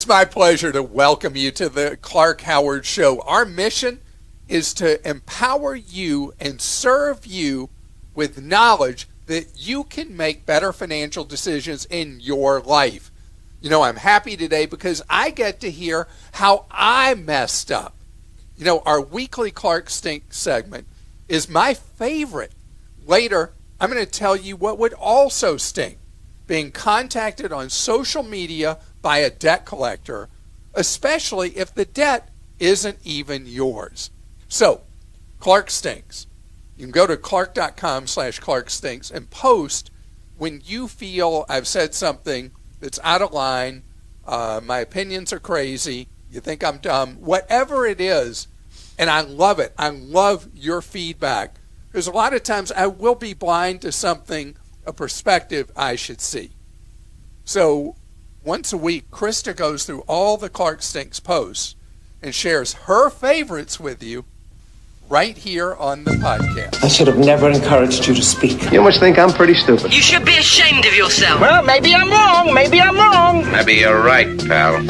It's my pleasure to welcome you to the Clark Howard Show. Our mission is to empower you and serve you with knowledge that you can make better financial decisions in your life. You know, I'm happy today because I get to hear how I messed up. You know, our weekly Clark Stink segment is my favorite. Later, I'm going to tell you what would also stink. Being contacted on social media by a debt collector, especially if the debt isn't even yours. So, Clark Stinks. You can go to clark.com/clarkstinks and post when you feel I've said something that's out of line, my opinions are crazy, you think I'm dumb, whatever it is, and I love it. I love your feedback. Because a lot of times I will be blind to something, a perspective I should see. So once a week, Christa goes through all the Clark Stinks posts and shares her favorites with you right here on the podcast. I should have never encouraged you to speak. You must think I'm pretty stupid. You should be ashamed of yourself. Well, maybe I'm wrong. Maybe I'm wrong. Maybe you're right, pal.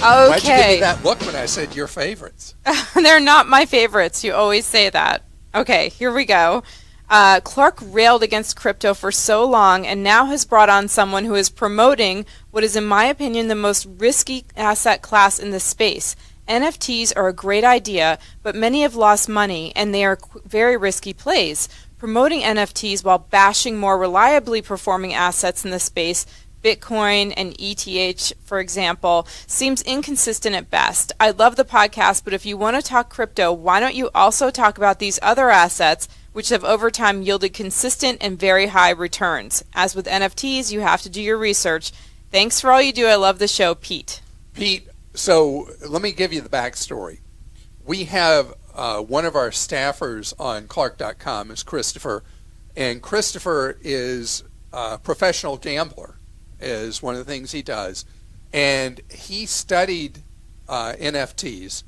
Why'd you give me Okay. that look when I said your favorites? They're not my favorites. You always say that. Okay, here we go. Clark railed against crypto for so long and now has brought on someone who is promoting what is, in my opinion, the most risky asset class in the space. NFTs are a great idea, but many have lost money and they are very risky plays. Promoting NFTs while bashing more reliably performing assets in the space, Bitcoin and ETH, for example, seems inconsistent at best. I love the podcast, but if you want to talk crypto, why don't you also talk about these other assets which have over time yielded consistent and very high returns? As with NFTs, you have to do your research. Thanks for all you do. I love the show, Pete. Pete, so let me give you the backstory. We have one of our staffers on Clark.com is Christopher, and Christopher is a professional gambler, is one of the things he does. And he studied NFTs,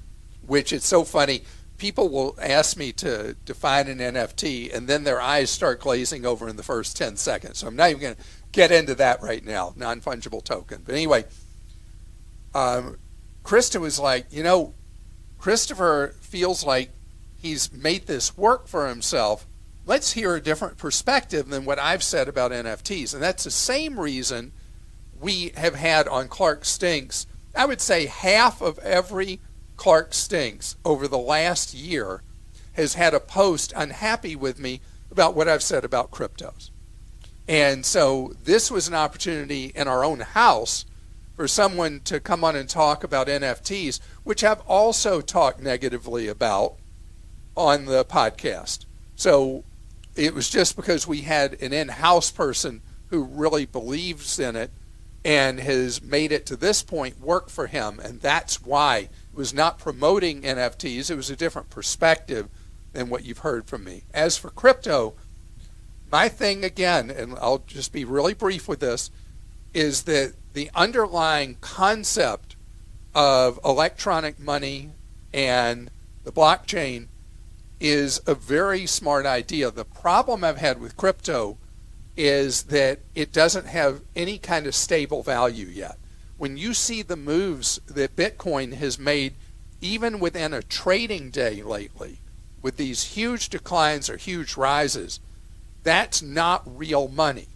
which it's so funny. People will ask me to define an NFT, and then their eyes start glazing over in the first 10 seconds. So I'm not even going to get into that right now, non-fungible token. But anyway, Christa was like, you know, Christopher feels like he's made this work for himself. Let's hear a different perspective than what I've said about NFTs. And that's the same reason we have had on Clark Stinks, I would say half of every Clark Stinks over the last year has had a post unhappy with me about what I've said about cryptos. And so this was an opportunity in our own house for someone to come on and talk about NFTs, which I've also talked negatively about on the podcast. So it was just because we had an in-house person who really believes in it and has made it to this point work for him, and that's why it was not promoting NFTs. It was a different perspective than what you've heard from me. As for crypto, my thing again, and I'll just be really brief with this, is that the underlying concept of electronic money and the blockchain is a very smart idea. The problem I've had with crypto is that it doesn't have any kind of stable value yet. When you see the moves that Bitcoin has made, even within a trading day lately, with these huge declines or huge rises, that's not real money.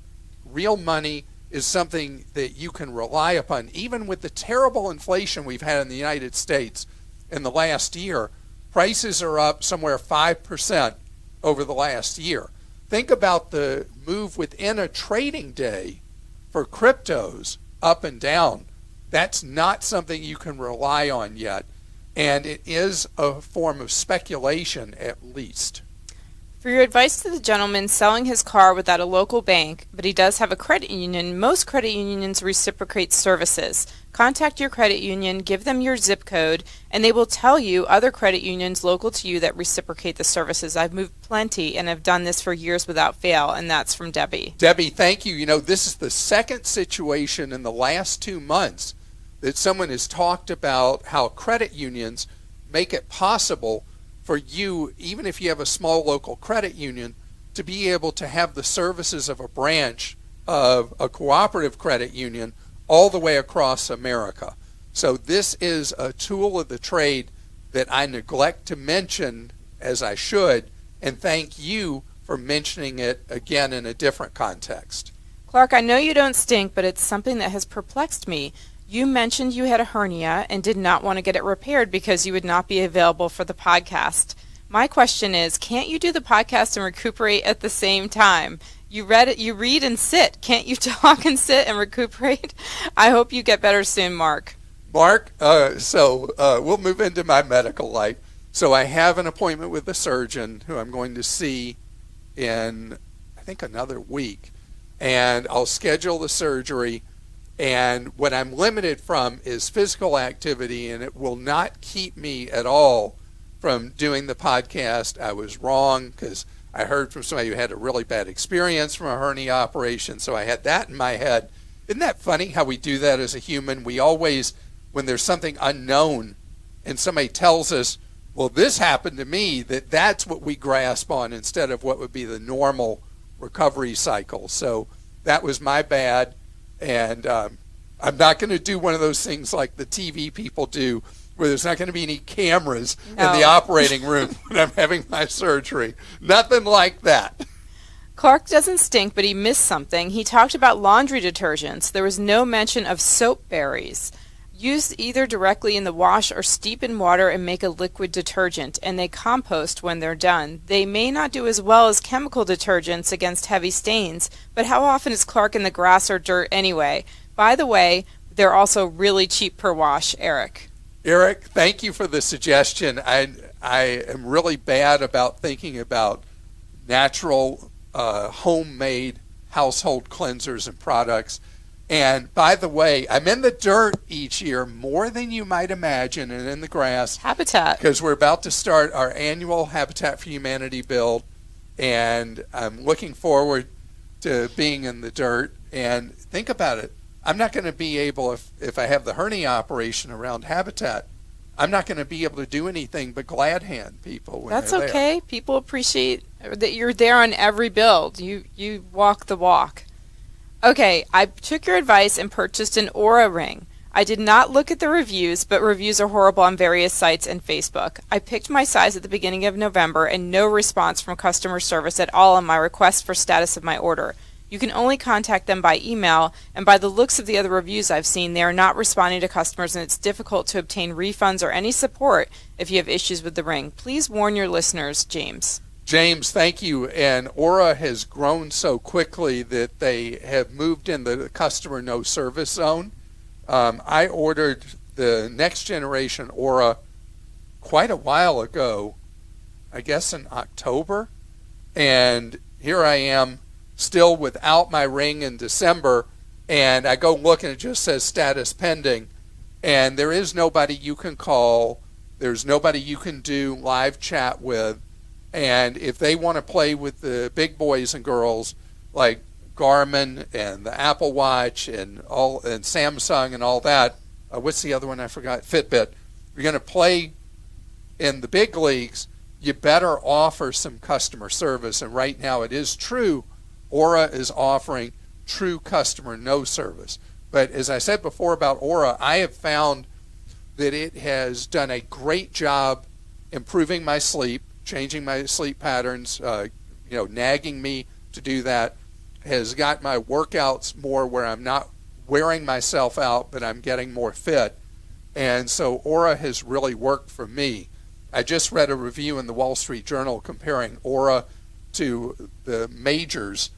Real money is something that you can rely upon. Even with the terrible inflation we've had in the United States in the last year, prices are up somewhere 5% over the last year. Think about the move within a trading day for cryptos up and down. That's not something you can rely on yet, and it is a form of speculation at least. For your advice to the gentleman selling his car without a local bank, but he does have a credit union, most credit unions reciprocate services. Contact your credit union, give them your zip code, and they will tell you other credit unions local to you that reciprocate the services. I've moved plenty and have done this for years without fail, and that's from Debbie. Debbie, thank you. You know, this is the second situation in the last 2 months that someone has talked about how credit unions make it possible for you, even if you have a small local credit union, to be able to have the services of a branch of a cooperative credit union all the way across America. So this is a tool of the trade that I neglect to mention as I should, and thank you for mentioning it again in a different context. Clark, I know you don't stink, but it's something that has perplexed me. You mentioned you had a hernia and did not want to get it repaired because you would not be available for the podcast. My question is, can't you do the podcast and recuperate at the same time? You read and sit. Can't you talk and sit and recuperate? I hope you get better soon, Mark. Mark, we'll move into my medical life. So I have an appointment with a surgeon who I'm going to see in, I think, another week. And I'll schedule the surgery. And what I'm limited from is physical activity, and it will not keep me at all from doing the podcast. I was wrong because I heard from somebody who had a really bad experience from a hernia operation, so I had that in my head. Isn't that funny how we do that as a human? We always, when there's something unknown and somebody tells us, well, this happened to me, that's what we grasp on instead of what would be the normal recovery cycle. So that was my bad, and I'm not going to do one of those things like the TV people do where there's not going to be any cameras in the operating room when I'm having my surgery. Nothing like that. Clark doesn't stink, but he missed something. He talked about laundry detergents. There was no mention of soap berries. Use either directly in the wash or steep in water and make a liquid detergent, and they compost when they're done. They may not do as well as chemical detergents against heavy stains, but how often is Clark in the grass or dirt anyway? By the way, they're also really cheap per wash, Eric. Eric, thank you for the suggestion. I am really bad about thinking about natural, homemade household cleansers and products. And by the way, I'm in the dirt each year more than you might imagine, and in the grass. Habitat. Because we're about to start our annual Habitat for Humanity build, and I'm looking forward to being in the dirt. And think about it. I'm not going to be able, if I have the hernia operation around Habitat, I'm not going to be able to do anything but glad hand people when That's they're okay. there. People appreciate that you're there on every build. You walk the walk. Okay, I took your advice and purchased an Aura ring. I did not look at the reviews, but reviews are horrible on various sites and Facebook. I picked my size at the beginning of November and no response from customer service at all on my request for status of my order. You can only contact them by email, and by the looks of the other reviews I've seen, they are not responding to customers, and it's difficult to obtain refunds or any support if you have issues with the ring. Please warn your listeners, James. James, thank you. And Aura has grown so quickly that they have moved in the customer no service zone. I ordered the next generation Aura quite a while ago, I guess in October, and here I am still without my ring in December, and I go look and it just says status pending, and there is nobody you can call, there's nobody you can do live chat with, and if they want to play with the big boys and girls like Garmin and the Apple Watch and Samsung and all that, what's the other one I forgot? Fitbit. You're going to play in the big leagues, you better offer some customer service, and right now it is true Aura is offering true customer no service. But as I said before about Aura, I have found that it has done a great job improving my sleep, changing my sleep patterns, nagging me to do that, has got my workouts more where I'm not wearing myself out, but I'm getting more fit. And so Aura has really worked for me. I just read a review in the Wall Street Journal comparing Aura to the majors,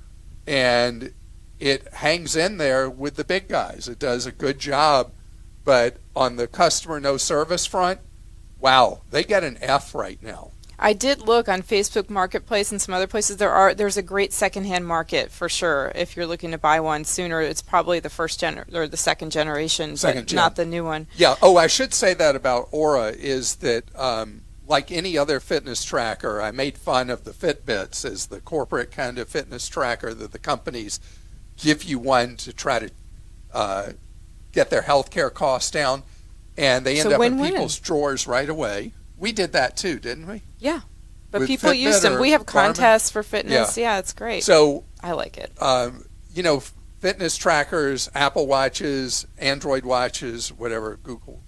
and it hangs in there with the big guys. It does a good job, but on the customer no service front, wow, they get an F right now. I did look on Facebook Marketplace and some other places. There's a great secondhand market for sure. If you're looking to buy one sooner, it's probably the the second generation, not the new one. Yeah. Oh, I should say that about Aura is that like any other fitness tracker, I made fun of the Fitbits as the corporate kind of fitness tracker that the companies give you one to try to get their healthcare costs down, and they end up in people's drawers right away. We did that too, didn't we? Yeah. But with people use Fitbit them. or We have Garmin. contests for fitness. Yeah, it's great. So I like it. Fitness trackers, Apple Watches, Android watches, whatever, Google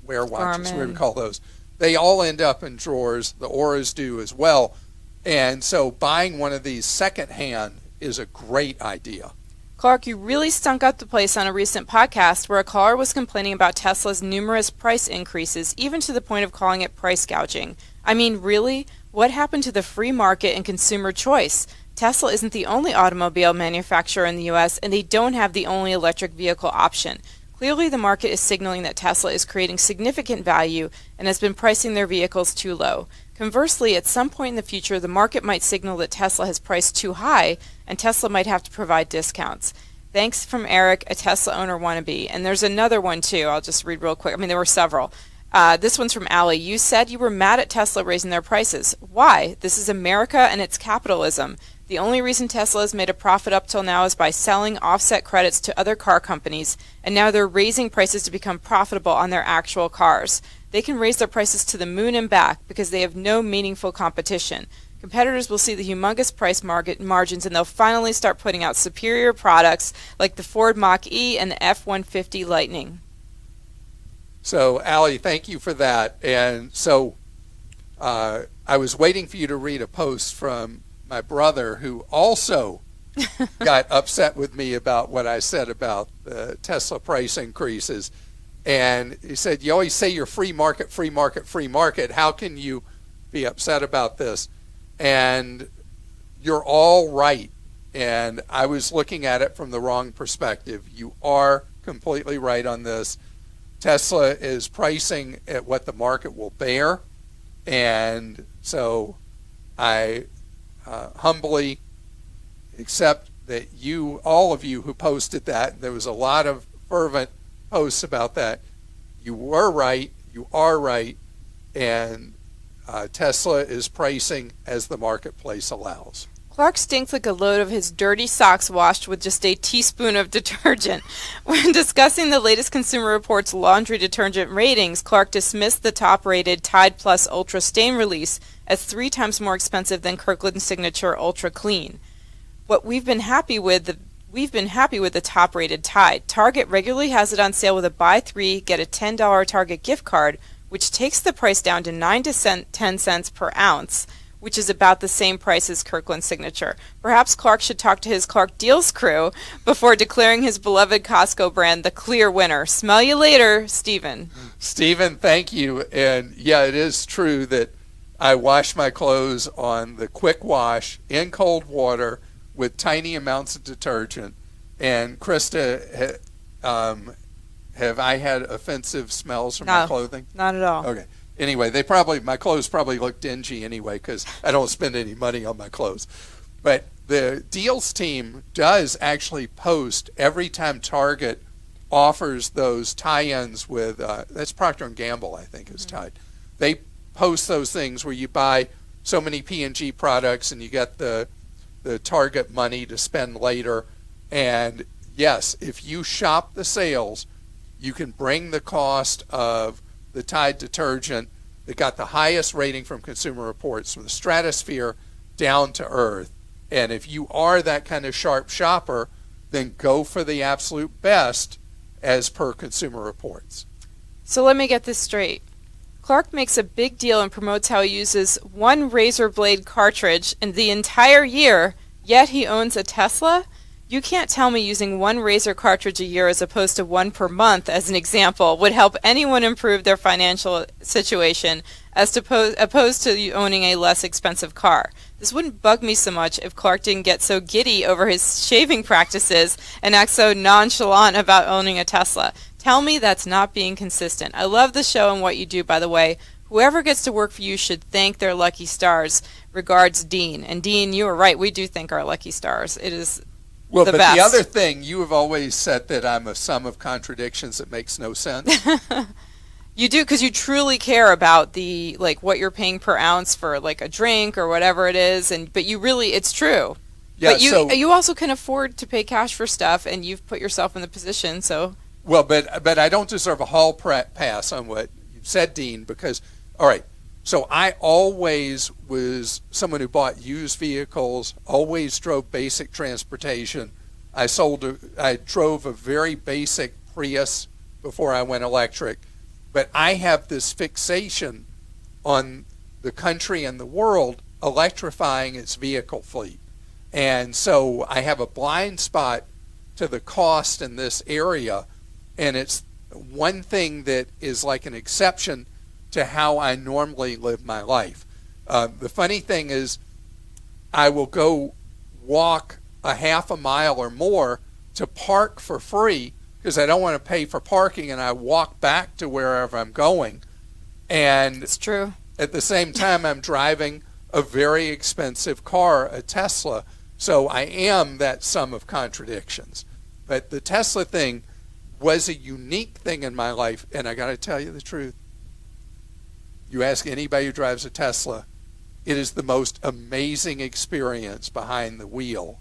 Wear watches, Garmin. whatever you call those, they all end up in drawers. The Auras do as well. And so buying one of these secondhand is a great idea. Clark, you really stunk up the place on a recent podcast where a caller was complaining about Tesla's numerous price increases, even to the point of calling it price gouging. I mean, really? What happened to the free market and consumer choice? Tesla isn't the only automobile manufacturer in the U.S., and they don't have the only electric vehicle option. Clearly, the market is signaling that Tesla is creating significant value and has been pricing their vehicles too low. Conversely, at some point in the future, the market might signal that Tesla has priced too high, and Tesla might have to provide discounts. Thanks from Eric, a Tesla owner wannabe. And there's another one, too. I'll just read real quick. I mean, there were several. This one's from Allie. You said you were mad at Tesla raising their prices. Why? This is America and it's capitalism. The only reason Tesla has made a profit up till now is by selling offset credits to other car companies, and now they're raising prices to become profitable on their actual cars. They can raise their prices to the moon and back because they have no meaningful competition. Competitors will see the humongous price margins, and they'll finally start putting out superior products like the Ford Mach-E and the F-150 Lightning. So, Allie, thank you for that. And so I was waiting for you to read a post from my brother, who also got upset with me about what I said about the Tesla price increases. And he said, you always say you're free market, free market, free market. How can you be upset about this? And you're all right. And I was looking at it from the wrong perspective. You are completely right on this. Tesla is pricing at what the market will bear. And so I humbly accept that all of you who posted that, there was a lot of fervent posts about that. You were right, you are right, and Tesla is pricing as the marketplace allows. Clark stinks like a load of his dirty socks washed with just a teaspoon of detergent. When discussing the latest Consumer Reports laundry detergent ratings, Clark dismissed the top-rated Tide Plus Ultra Stain Release as 3 times more expensive than Kirkland's Signature Ultra Clean. We've been happy with the top-rated Tide. Target regularly has it on sale with a buy 3, get a $10 Target gift card, which takes the price down to 9 to 10 cents per ounce, which is about the same price as Kirkland's Signature. Perhaps Clark should talk to his Clark Deals crew before declaring his beloved Costco brand the clear winner. Smell you later, Stephen. Stephen, thank you. And yeah, it is true that I wash my clothes on the quick wash in cold water with tiny amounts of detergent. And Christa, have I had offensive smells from my clothing? Not at all. Okay. Anyway, my clothes probably look dingy anyway because I don't spend any money on my clothes. But the deals team does actually post every time Target offers those tie-ins with, that's Procter & Gamble, I think, is Tide. They post those things where you buy so many P&G products and you get the Target money to spend later. And yes, if you shop the sales, you can bring the cost of the Tide detergent that got the highest rating from Consumer Reports from the stratosphere down to earth. And if you are that kind of sharp shopper, then go for the absolute best as per Consumer Reports. So let me get this straight. Clark makes a big deal and promotes how he uses one razor blade cartridge in the entire year, yet he owns a Tesla? You can't tell me using one razor cartridge a year as opposed to one per month, as an example, would help anyone improve their financial situation as opposed to owning a less expensive car. This wouldn't bug me so much if Clark didn't get so giddy over his shaving practices and act so nonchalant about owning a Tesla. Tell me that's not being consistent. I love the show and what you do, by the way. Whoever gets to work for you should thank their lucky stars. Regards, Dean. And Dean, you are right. We do thank our lucky stars. It is well, the but best. The other thing, you have always said that I'm a sum of contradictions that makes no sense. You do, because you truly care about the what you're paying per ounce for a drink or whatever it is, but you really, it's true. Yeah, but you also can afford to pay cash for stuff, and you've put yourself in the position. So well, but I don't deserve a hall pass on what you said, Dean, because all right, So I always was someone who bought used vehicles, always drove basic transportation. I drove a very basic Prius before I went electric, but I have this fixation on the country and the world electrifying its vehicle fleet. And so I have a blind spot to the cost in this area, and it's one thing that is like an exception to how I normally live my life. The funny thing is, I will go walk a half a mile or more to park for free because I don't want to pay for parking, and I walk back to wherever I'm going. And It's true. at the same time, I'm driving a very expensive car, a Tesla. So I am that sum of contradictions. But the Tesla thing was a unique thing in my life, and I got to tell you the truth. You ask anybody who drives a Tesla, it is the most amazing experience behind the wheel.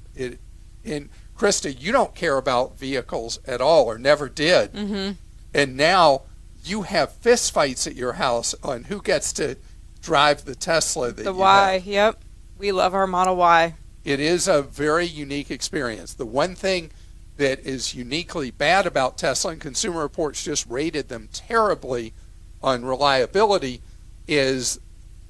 And Christa, you don't care about vehicles at all, or never did. Mm-hmm. And now you have fist fights at your house on who gets to drive the Tesla that The you Y, have. yep. We love our Model Y. It is a very unique experience. The one thing that is uniquely bad about Tesla, and Consumer Reports just rated them terribly on reliability, is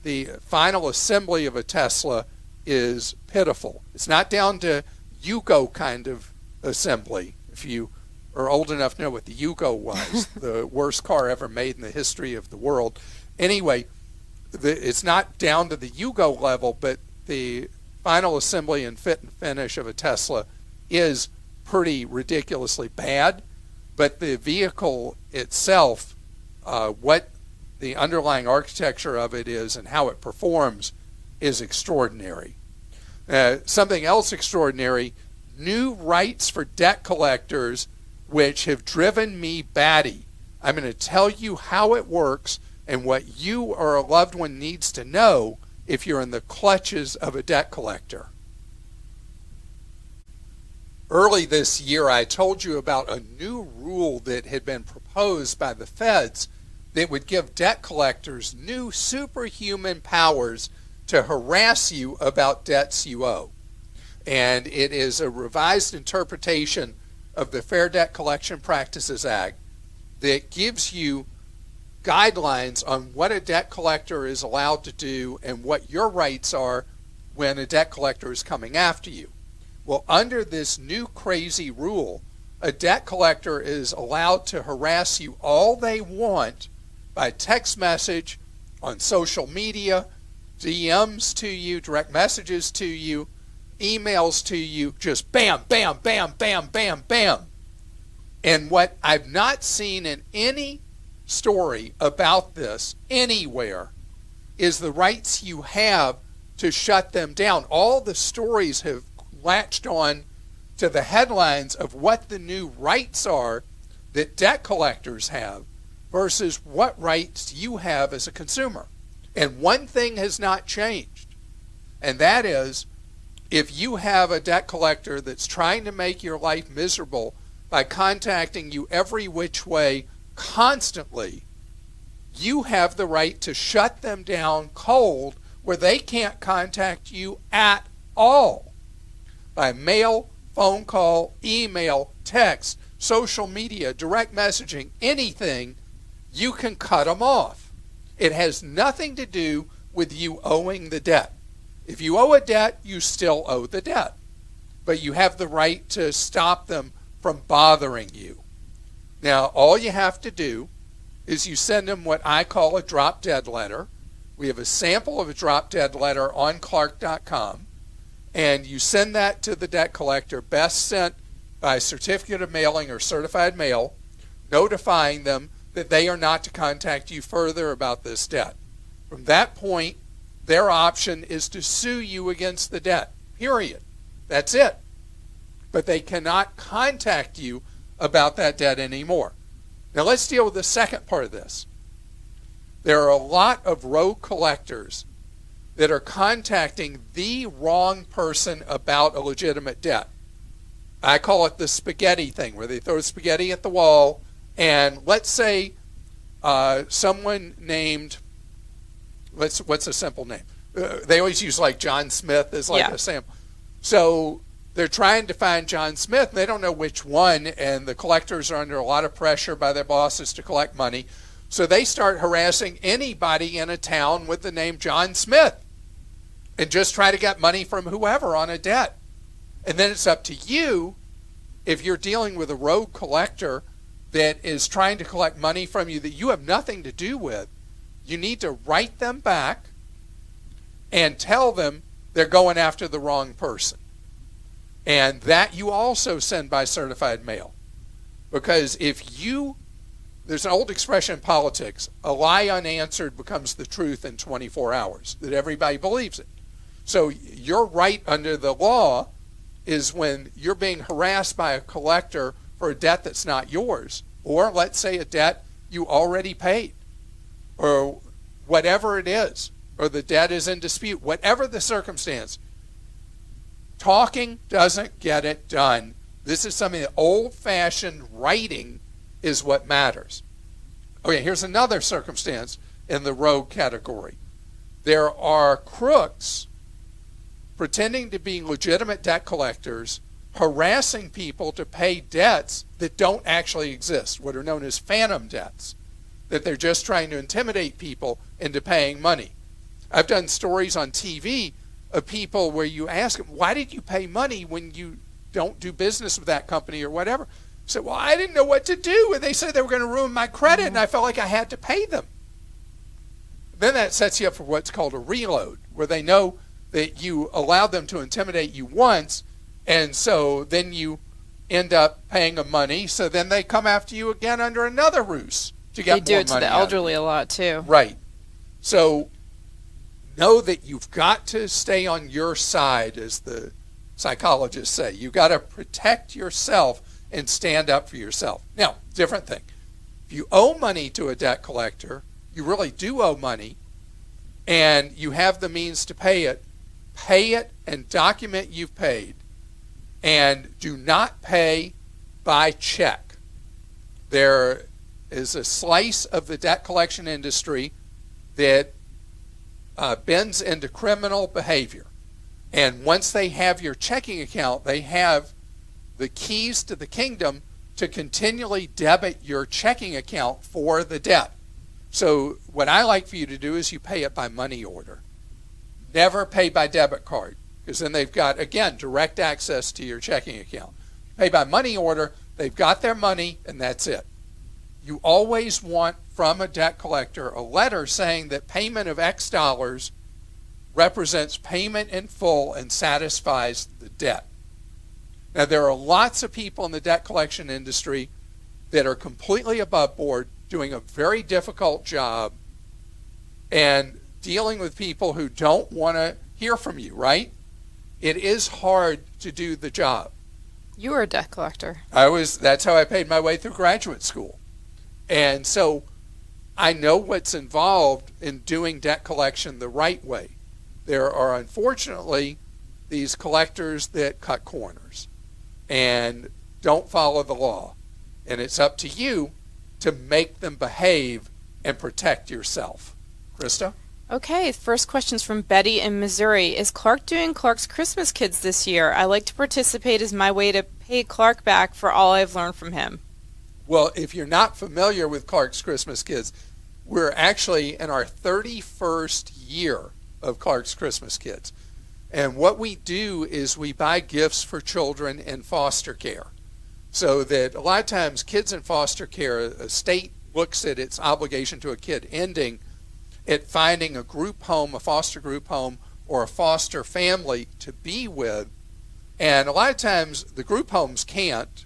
the final assembly of a Tesla is pitiful. It's not down to Yugo kind of assembly. If you are old enough to know what the Yugo was, the worst car ever made in the history of the world. Anyway, it's not down to the Yugo level, but the final assembly and fit and finish of a Tesla is pretty ridiculously bad. But the vehicle itself, what the underlying architecture of it is and how it performs, is extraordinary. Something else extraordinary, new rights for debt collectors, which have driven me batty. I'm going to tell you how it works and what you or a loved one needs to know if you're in the clutches of a debt collector. Early this year, I told you about a new rule that had been proposed by the feds that would give debt collectors new superhuman powers to harass you about debts you owe. And it is a revised interpretation of the Fair Debt Collection Practices Act that gives you guidelines on what a debt collector is allowed to do and what your rights are when a debt collector is coming after you. Well, under this new crazy rule, a debt collector is allowed to harass you all they want by text message, on social media, DMs to you, direct messages to you, emails to you, just bam, bam, bam, bam, bam, bam. And what I've not seen in any story about this anywhere is the rights you have to shut them down. All the stories have latched on to the headlines of what the new rights are that debt collectors have versus what rights you have as a consumer. And one thing has not changed, and that is, if you have a debt collector that's trying to make your life miserable by contacting you every which way constantly, you have the right to shut them down cold where they can't contact you at all. By mail, phone call, email, text, social media, direct messaging, anything, you can cut them off. It has nothing to do with you owing the debt. If you owe a debt, you still owe the debt. But you have the right to stop them from bothering you. Now, all you have to do is you send them what I call a drop dead letter. We have a sample of a drop dead letter on Clark.com. And you send that to the debt collector, best sent by certificate of mailing or certified mail, notifying them that they are not to contact you further about this debt. From that point, their option is to sue you against the debt, period. That's it. But they cannot contact you about that debt anymore. Now let's deal with the second part of this. There are a lot of rogue collectors that are contacting the wrong person about a legitimate debt. I call it the spaghetti thing, where they throw spaghetti at the wall, and let's say someone named What's a simple name? They always use like John Smith as like Yeah. a sample. So they're trying to find John Smith. And they don't know which one, and the collectors are under a lot of pressure by their bosses to collect money. So they start harassing anybody in a town with the name John Smith and just try to get money from whoever on a debt. And then it's up to you, if you're dealing with a rogue collector that is trying to collect money from you that you have nothing to do with, you need to write them back and tell them they're going after the wrong person. And that you also send by certified mail. Because there's an old expression in politics, a lie unanswered becomes the truth in 24 hours, that everybody believes it. So your right under the law is when you're being harassed by a collector for a debt that's not yours, or let's say a debt you already paid, or whatever it is, or the debt is in dispute, whatever the circumstance. Talking doesn't get it done. This is something that old-fashioned writing is what matters. Okay, here's another circumstance in the rogue category. There are crooks pretending to be legitimate debt collectors, harassing people to pay debts that don't actually exist, what are known as phantom debts, that they're just trying to intimidate people into paying money. I've done stories on TV of people where you ask them, why did you pay money when you don't do business with that company or whatever? I said, well, I didn't know what to do. And they said they were going to ruin my credit, and I felt like I had to pay them. Then that sets you up for what's called a reload, where they know that you allowed them to intimidate you once, and so then you end up paying them money, so then they come after you again under another ruse to get more money. They do it to the elderly a lot, too. Right. So know that you've got to stay on your side, as the psychologists say. You've got to protect yourself and stand up for yourself. Now, different thing. If you owe money to a debt collector, you really do owe money, and you have the means to pay it and document you've paid. And do not pay by check. There is a slice of the debt collection industry that bends into criminal behavior. And once they have your checking account, they have the keys to the kingdom to continually debit your checking account for the debt. So what I like for you to do is you pay it by money order. Never pay by debit card, because then they've got, again, direct access to your checking account. Pay by money order, they've got their money, and that's it. You always want from a debt collector a letter saying that payment of X dollars represents payment in full and satisfies the debt. Now, there are lots of people in the debt collection industry that are completely above board, doing a very difficult job, and dealing with people who don't want to hear from you, right? It is hard to do the job. You were a debt collector. That's how I paid my way through graduate school. And so I know what's involved in doing debt collection the right way. There are, unfortunately, these collectors that cut corners and don't follow the law. And it's up to you to make them behave and protect yourself. Christa? Okay, first question's from Betty in Missouri. Is Clark doing Clark's Christmas Kids this year? I like to participate as my way to pay Clark back for all I've learned from him. Well, if you're not familiar with Clark's Christmas Kids, we're actually in our 31st year of Clark's Christmas Kids. And what we do is we buy gifts for children in foster care. So that a lot of times kids in foster care, a state looks at its obligation to a kid ending at finding a group home, a foster group home, or a foster family to be with. And a lot of times the group homes can't,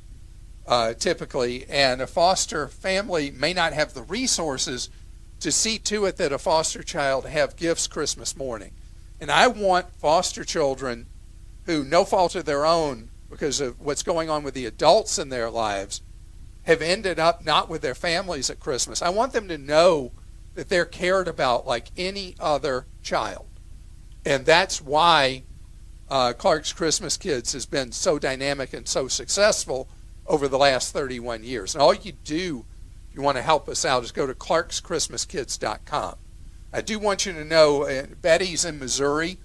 typically, and a foster family may not have the resources to see to it that a foster child have gifts Christmas morning. And I want foster children who, no fault of their own, because of what's going on with the adults in their lives, have ended up not with their families at Christmas. I want them to know that they're cared about like any other child. And that's why Clark's Christmas Kids has been so dynamic and so successful over the last 31 years. And all you do, if you want to help us out, is go to clarkschristmaskids.com. I do want you to know, Betty's in Missouri,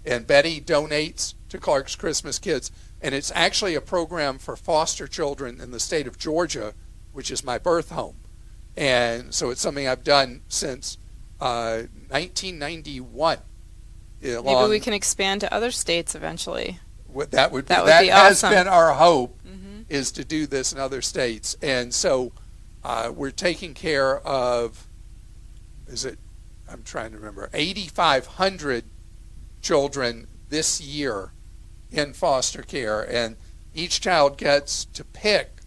and Betty donates to Clark's Christmas Kids, and it's actually a program for foster children in the state of Georgia, which is my birth home. And so it's something I've done since 1991. Maybe we can expand to other states eventually. That be has awesome. been our hope, is to do this in other states. And so we're taking care of, I'm trying to remember, 8,500 children this year in foster care, and each child gets to pick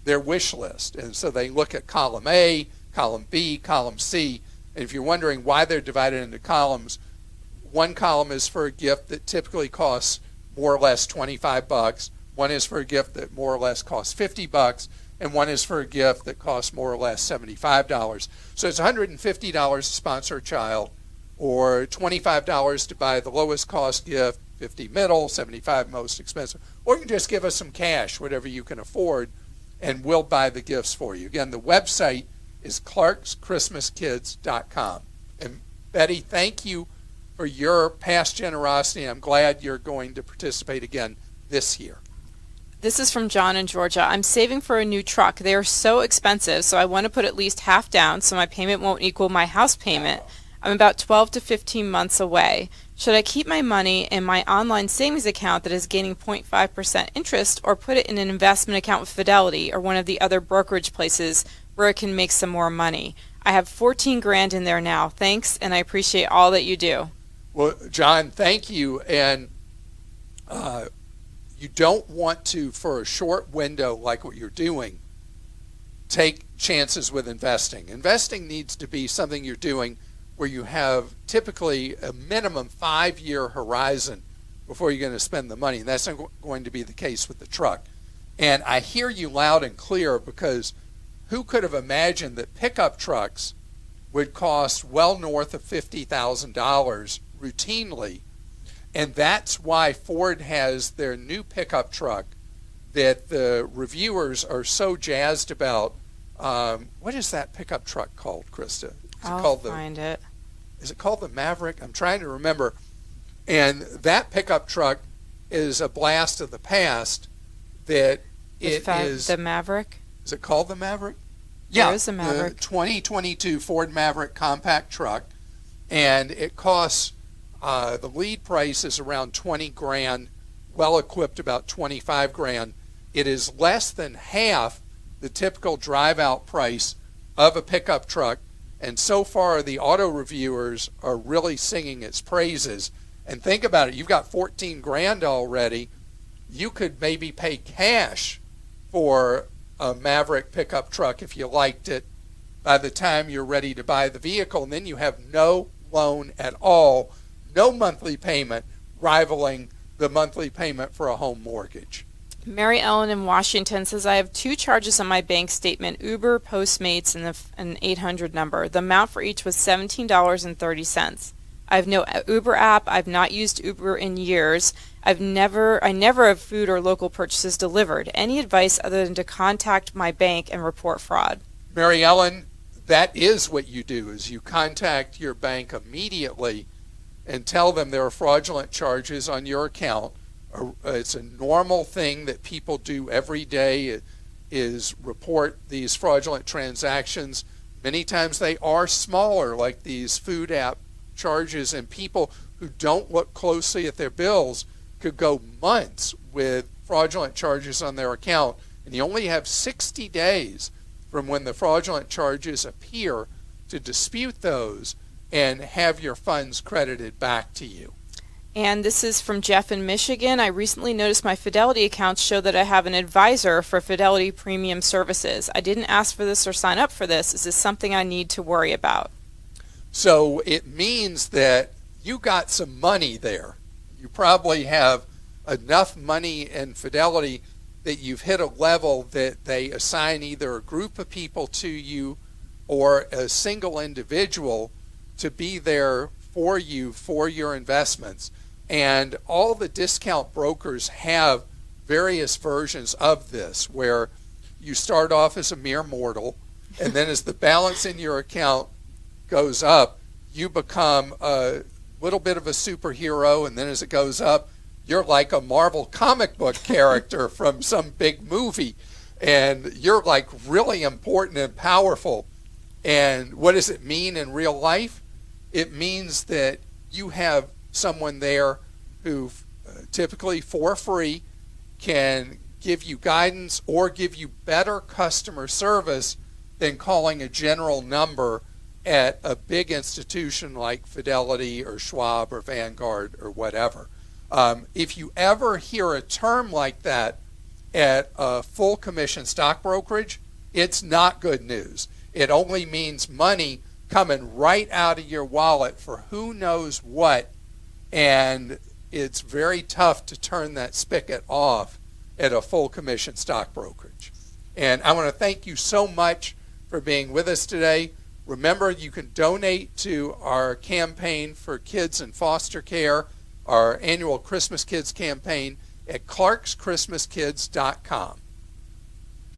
their wish list. And so they look at column A, column B, column C, and if you're wondering why they're divided into columns, one column is for a gift that typically costs more or less $25, one is for a gift that more or less costs $50, and one is for a gift that costs more or less $75. So it's $150 to sponsor a child, or $25 to buy the lowest cost gift, $50 middle, $75 most expensive, or you can just give us some cash, whatever you can afford, and we'll buy the gifts for you. Again, the website is clarkschristmaskids.com. And Betty, thank you for your past generosity. I'm glad you're going to participate again this year. This is from John in Georgia. I'm saving for a new truck. They are so expensive, so I want to put at least half down so my payment won't equal my house payment. I'm about 12 to 15 months away. Should I keep my money in my online savings account that is gaining 0.5% interest, or put it in an investment account with Fidelity or one of the other brokerage places where it can make some more money? I have 14 grand in there now. Thanks, and I appreciate all that you do. Well, John, thank you. And you don't want to, for a short window like what you're doing, take chances with investing. Investing needs to be something you're doing where you have typically a minimum 5-year horizon before you're going to spend the money. And that's not going to be the case with the truck. And I hear you loud and clear, because who could have imagined that pickup trucks would cost well north of $50,000 routinely? And that's why Ford has their new pickup truck that the reviewers are so jazzed about. What is that pickup truck called, Christa? I'll find it. Is it called the Maverick? I'm trying to remember. And that pickup truck is a blast of the past. That it is the Maverick. Is it called the Maverick? Yeah, it is the Maverick. The 2022 Ford Maverick compact truck, and it costs the lead price is around 20 grand, well equipped about 25 grand. It is less than half the typical drive out price of a pickup truck. And so far, the auto reviewers are really singing its praises. And think about it, you've got 14 grand already. You could maybe pay cash for a Maverick pickup truck if you liked it by the time you're ready to buy the vehicle. And then you have no loan at all, no monthly payment rivaling the monthly payment for a home mortgage. Mary Ellen in Washington says, I have 2 charges on my bank statement, Uber, Postmates, and an 800 number. The amount for each was $17.30. I have no Uber app. I've not used Uber in years. I never have food or local purchases delivered. Any advice other than to contact my bank and report fraud? Mary Ellen, that is what you do, is you contact your bank immediately and tell them there are fraudulent charges on your account. It's a normal thing that people do every day, is report these fraudulent transactions. Many times they are smaller, like these food app charges, and people who don't look closely at their bills could go months with fraudulent charges on their account. And you only have 60 days from when the fraudulent charges appear to dispute those and have your funds credited back to you. And this is from Jeff in Michigan. I recently noticed my Fidelity accounts show that I have an advisor for Fidelity Premium Services. I didn't ask for this or sign up for this. Is this something I need to worry about? So it means that you got some money there. You probably have enough money in Fidelity that you've hit a level that they assign either a group of people to you or a single individual to be there for you for your investments. And all the discount brokers have various versions of this, where you start off as a mere mortal, and then as the balance in your account goes up, you become a little bit of a superhero, and then as it goes up, you're like a Marvel comic book character from some big movie, and you're like really important and powerful. And what does it mean in real life? It means that you have someone there who typically for free can give you guidance or give you better customer service than calling a general number at a big institution like Fidelity or Schwab or Vanguard or whatever. If you ever hear a term like that at a full commission stock brokerage, it's not good news. It only means money coming right out of your wallet for who knows what, and it's very tough to turn that spigot off at a full commission stock brokerage. And I want to thank you so much for being with us today. Remember, you can donate to our campaign for kids in foster care, our annual Christmas Kids campaign, at clarkschristmaskids.com.